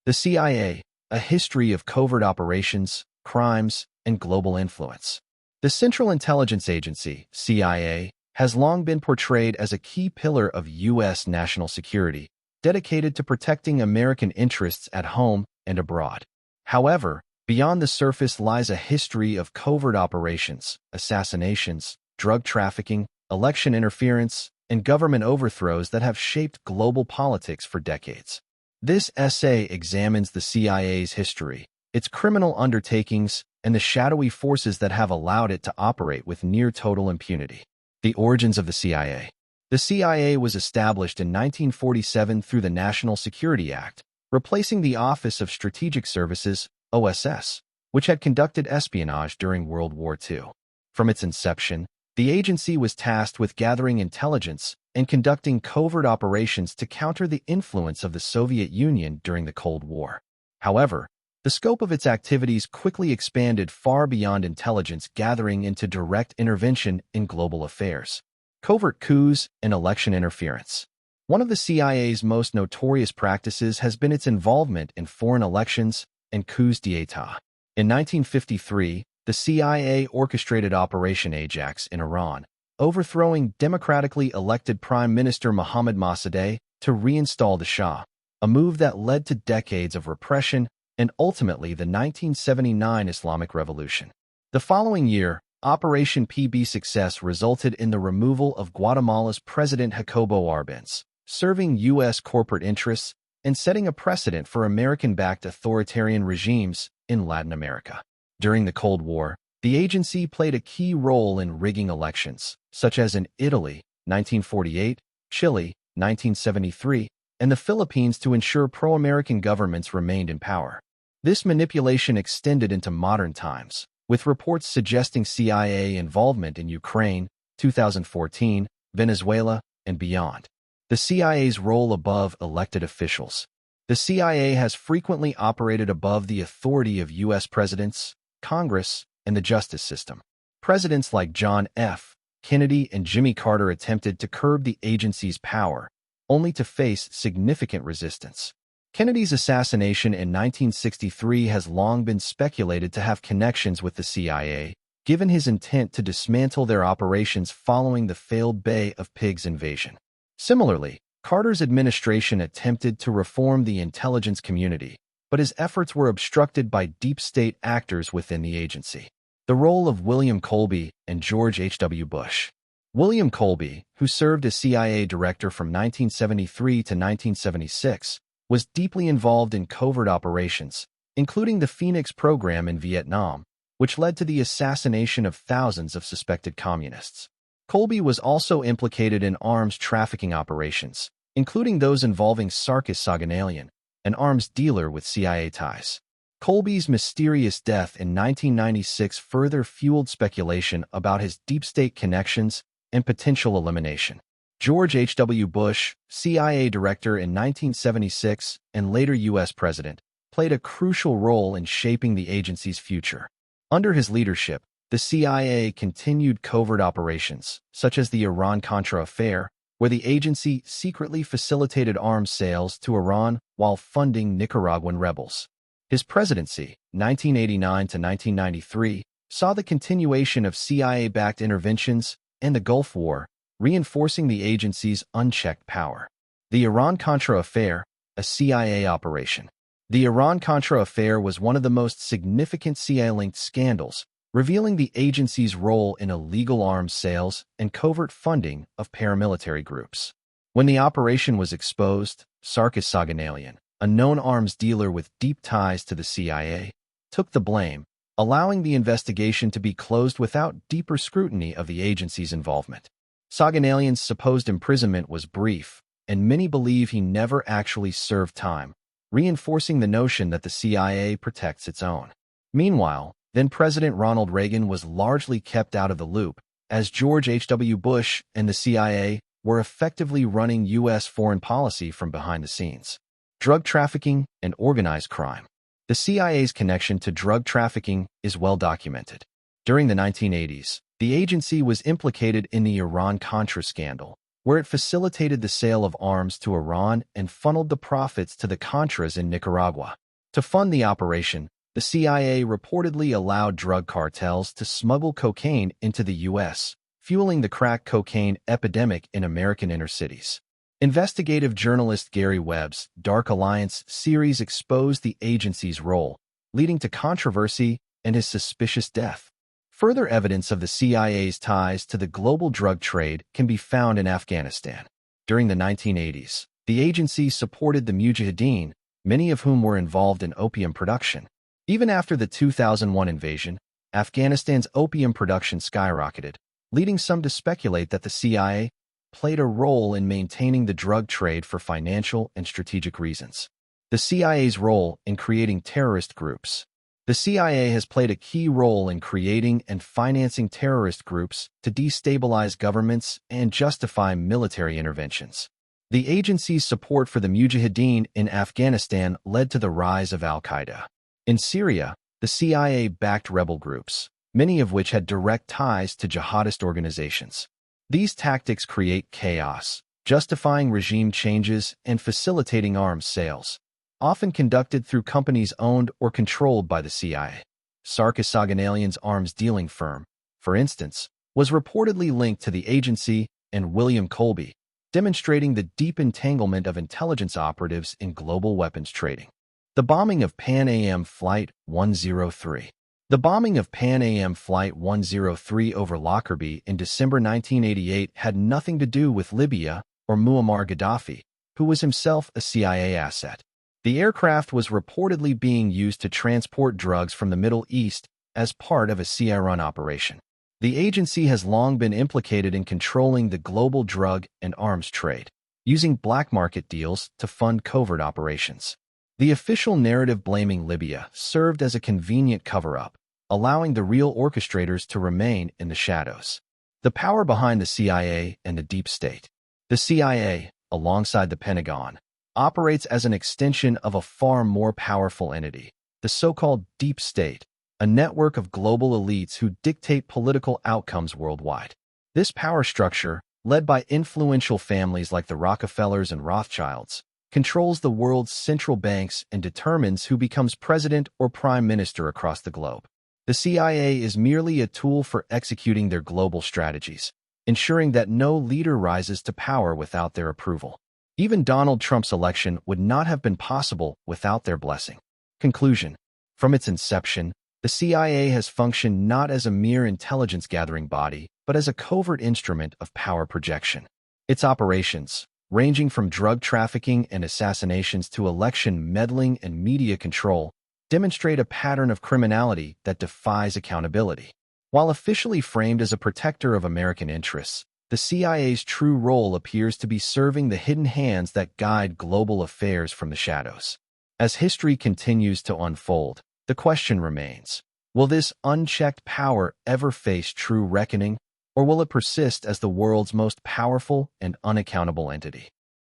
The CIA, a history of covert operations, crimes, and global influence. The Central Intelligence Agency, CIA, has long been portrayed as a key pillar of U.S. national security, dedicated to protecting American interests at home and abroad. However, beyond the surface lies a history of covert operations, assassinations, drug trafficking, election interference, and government overthrows that have shaped global politics for decades. This essay examines the CIA's history, its criminal undertakings, and the shadowy forces that have allowed it to operate with near-total impunity. The origins of the CIA. The CIA was established in 1947 through the National Security Act, replacing the Office of Strategic Services, OSS, which had conducted espionage during World War II. From its inception, the agency was tasked with gathering intelligence and conducting covert operations to counter the influence of the Soviet Union during the Cold War. However, the scope of its activities quickly expanded far beyond intelligence gathering into direct intervention in global affairs. Covert coups and election interference. One of the CIA's most notorious practices has been its involvement in foreign elections and coups d'état. In 1953, the CIA orchestrated Operation Ajax in Iran, overthrowing democratically elected Prime Minister Mohammad Mossadegh to reinstall the Shah, a move that led to decades of repression and ultimately the 1979 Islamic Revolution. The following year, Operation PB success resulted in the removal of Guatemala's President Jacobo Arbenz, serving U.S. corporate interests and setting a precedent for American-backed authoritarian regimes in Latin America. During the Cold War, the agency played a key role in rigging elections, such as in Italy, 1948, Chile, 1973, and the Philippines to ensure pro-American governments remained in power. This manipulation extended into modern times, with reports suggesting CIA involvement in Ukraine, 2014, Venezuela, and beyond. The CIA's role above elected officials. The CIA has frequently operated above the authority of U.S. presidents, Congress, and the justice system. Presidents like John F. Kennedy and Jimmy Carter attempted to curb the agency's power, only to face significant resistance. Kennedy's assassination in 1963 has long been speculated to have connections with the CIA, given his intent to dismantle their operations following the failed Bay of Pigs invasion. Similarly, Carter's administration attempted to reform the intelligence community, but his efforts were obstructed by deep state actors within the agency. The role of William Colby and George H.W. Bush. William Colby, who served as CIA director from 1973 to 1976, was deeply involved in covert operations, including the Phoenix program in Vietnam, which led to the assassination of thousands of suspected communists. Colby was also implicated in arms trafficking operations, including those involving Sarkis Saganalian, an arms dealer with CIA ties. Colby's mysterious death in 1996 further fueled speculation about his deep state connections and potential elimination. George H.W. Bush, CIA director in 1976 and later U.S. president, played a crucial role in shaping the agency's future. Under his leadership, the CIA continued covert operations, such as the Iran-Contra affair, where the agency secretly facilitated arms sales to Iran while funding Nicaraguan rebels. His presidency, 1989 to 1993, saw the continuation of CIA-backed interventions and the Gulf War, reinforcing the agency's unchecked power. The Iran-Contra affair, a CIA operation. The Iran-Contra affair was one of the most significant CIA-linked scandals, revealing the agency's role in illegal arms sales and covert funding of paramilitary groups. When the operation was exposed, Sarkis Saganalian, a known arms dealer with deep ties to the CIA, took the blame, allowing the investigation to be closed without deeper scrutiny of the agency's involvement. Saganalian's supposed imprisonment was brief, and many believe he never actually served time, reinforcing the notion that the CIA protects its own. Meanwhile, then-President Ronald Reagan was largely kept out of the loop, as George H.W. Bush and the CIA were effectively running U.S. foreign policy from behind the scenes. Drug trafficking and organized crime. The CIA's connection to drug trafficking is well documented. During the 1980s, the agency was implicated in the Iran-Contra scandal, where it facilitated the sale of arms to Iran and funneled the profits to the Contras in Nicaragua. To fund the operation, the CIA reportedly allowed drug cartels to smuggle cocaine into the U.S., fueling the crack cocaine epidemic in American inner cities. Investigative journalist Gary Webb's Dark Alliance series exposed the agency's role, leading to controversy and his suspicious death. Further evidence of the CIA's ties to the global drug trade can be found in Afghanistan. During the 1980s, the agency supported the Mujahideen, many of whom were involved in opium production. Even after the 2001 invasion, Afghanistan's opium production skyrocketed, leading some to speculate that the CIA played a role in maintaining the drug trade for financial and strategic reasons. The CIA's role in creating terrorist groups. The CIA has played a key role in creating and financing terrorist groups to destabilize governments and justify military interventions. The agency's support for the Mujahideen in Afghanistan led to the rise of al-Qaeda. In Syria, the CIA backed rebel groups, many of which had direct ties to jihadist organizations. These tactics create chaos, justifying regime changes and facilitating arms sales, often conducted through companies owned or controlled by the CIA. Sarkisoganalyon's arms dealing firm, for instance, was reportedly linked to the agency and William Colby, demonstrating the deep entanglement of intelligence operatives in global weapons trading. The bombing of Pan Am Flight 103. The bombing of Pan Am Flight 103 over Lockerbie in December 1988 had nothing to do with Libya or Muammar Gaddafi, who was himself a CIA asset. The aircraft was reportedly being used to transport drugs from the Middle East as part of a CIA-run operation. The agency has long been implicated in controlling the global drug and arms trade, using black market deals to fund covert operations. The official narrative blaming Libya served as a convenient cover-up, allowing the real orchestrators to remain in the shadows. The power behind the CIA and the deep state. The CIA, alongside the Pentagon, operates as an extension of a far more powerful entity, the so-called deep state, a network of global elites who dictate political outcomes worldwide. This power structure, led by influential families like the Rockefellers and Rothschilds, controls the world's central banks and determines who becomes president or prime minister across the globe. The CIA is merely a tool for executing their global strategies, ensuring that no leader rises to power without their approval. Even Donald Trump's election would not have been possible without their blessing. Conclusion. From its inception, the CIA has functioned not as a mere intelligence-gathering body, but as a covert instrument of power projection. Its operations, ranging from drug trafficking and assassinations to election meddling and media control, demonstrate a pattern of criminality that defies accountability. While officially framed as a protector of American interests, the CIA's true role appears to be serving the hidden hands that guide global affairs from the shadows. As history continues to unfold, the question remains, will this unchecked power ever face true reckoning, or will it persist as the world's most powerful and unaccountable entity?